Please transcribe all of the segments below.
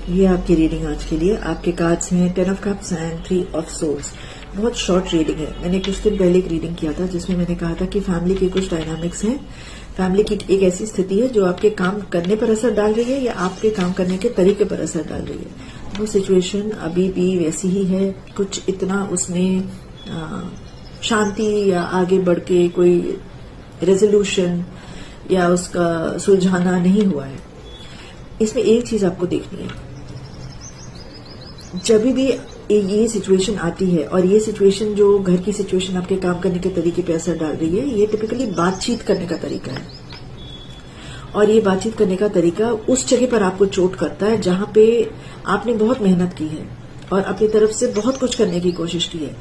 ये आपकी रीडिंग आज के लिए। आपके कार्ड्स हैं 10 of cups and 3 of swords. बहुत शॉर्ट रीडिंग है। मैंने कुछ दिन पहले एक रीडिंग किया था जिसमें मैंने कहा था कि फैमिली के कुछ डायनामिक्स हैं। फैमिली की एक ऐसी स्थिति है जो आपके काम करने पर असर डाल रही है या आपके काम करने के तरीके पर असर डाल रही है। वो सिचुएशन अभी भी वैसी ही है। कुछ इतना उसमें शांति या आगे बढ़ के कोई रेजोल्यूशन या उसका सुलझाना नहीं हुआ है। इसमें एक चीज आपको देखनी है, जब भी ये सिचुएशन आती है और ये सिचुएशन जो घर की सिचुएशन आपके काम करने के तरीके पे असर डाल रही है, ये टिपिकली बातचीत करने का तरीका है। और ये बातचीत करने का तरीका उस जगह पर आपको चोट करता है जहां पे आपने बहुत मेहनत की है और अपनी तरफ से बहुत कुछ करने की कोशिश की है।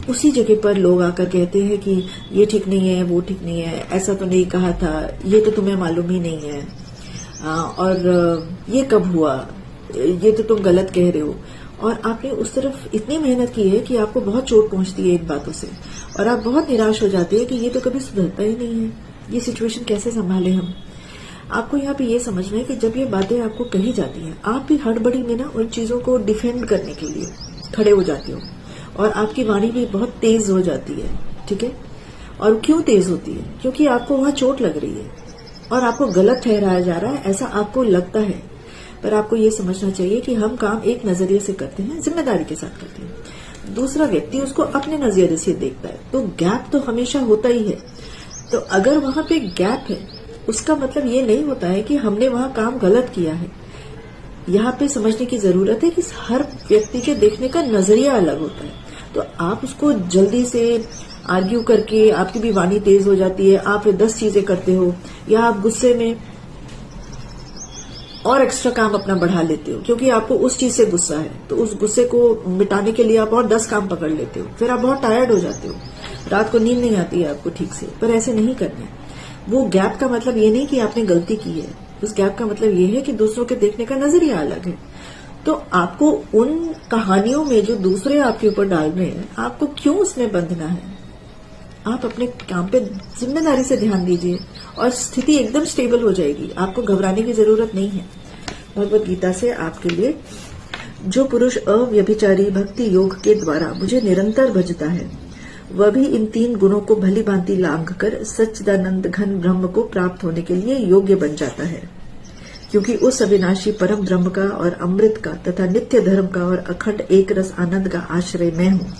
उसी जगह पर लोग आकर कहते हैं कि ये ठीक नहीं है, वो ठीक नहीं है, ऐसा तो नहीं कहा था, ये तो तुम्हें मालूम ही नहीं है, और ये कब हुआ, ये तो तुम गलत कह रहे हो। और आपने उस तरफ इतनी मेहनत की है कि आपको बहुत चोट पहुंचती है इन बातों से और आप बहुत निराश हो जाते हैं कि ये तो कभी सुधरता ही नहीं है, ये सिचुएशन कैसे संभाले हम। आपको यहाँ पे ये समझना है कि जब ये बातें आपको कही जाती हैं, आप भी हड़बड़ी में ना उन चीजों को डिफेंड करने के लिए खड़े हो जाते हो और आपकी वाणी भी बहुत तेज हो जाती है। ठीक है, और क्यों तेज होती है? क्योंकि आपको वहां चोट लग रही है और आपको गलत ठहराया जा रहा है, ऐसा आपको लगता है। पर आपको ये समझना चाहिए कि हम काम एक नजरिए से करते हैं, जिम्मेदारी के साथ करते हैं। दूसरा व्यक्ति उसको अपने नजरिए से देखता है, तो गैप तो हमेशा होता ही है। तो अगर वहां पे गैप है, उसका मतलब ये नहीं होता है कि हमने वहां काम गलत किया है। यहाँ पे समझने की जरूरत है कि हर व्यक्ति के देखने का नजरिया अलग होता है। तो आप उसको जल्दी से आर्ग्यू करके, आपकी भी वाणी तेज हो जाती है, आप 10 चीजें करते हो, या आप गुस्से में और एक्स्ट्रा काम अपना बढ़ा लेते हो क्योंकि आपको उस चीज से गुस्सा है। तो उस गुस्से को मिटाने के लिए आप और 10 काम पकड़ लेते हो, फिर आप बहुत टायर्ड हो जाते हो, रात को नींद नहीं आती है आपको ठीक से। पर ऐसे नहीं करना है। वो गैप का मतलब ये नहीं कि आपने गलती की है, उस गैप का मतलब ये है कि दूसरों के देखने का नजरिया अलग है। तो आपको उन कहानियों में जो दूसरे आपके ऊपर डाल रहे हैं, आपको क्यों उसमें बंधना है? आप अपने काम पे जिम्मेदारी से ध्यान दीजिए और स्थिति एकदम स्टेबल हो जाएगी। आपको घबराने की जरूरत नहीं है। भगवद गीता से आपके लिए, जो पुरुष अव्यभिचारी भक्ति योग के द्वारा मुझे निरंतर भजता है, वह भी इन 3 गुणों को भली भांति लांघ कर सच्चिदानंद घन ब्रह्म को प्राप्त होने के लिए योग्य बन जाता है। क्योंकि उस अविनाशी परम ब्रह्म का और अमृत का तथा नित्य धर्म का और अखंड एक रस आनंद का आश्रय मैं हूँ।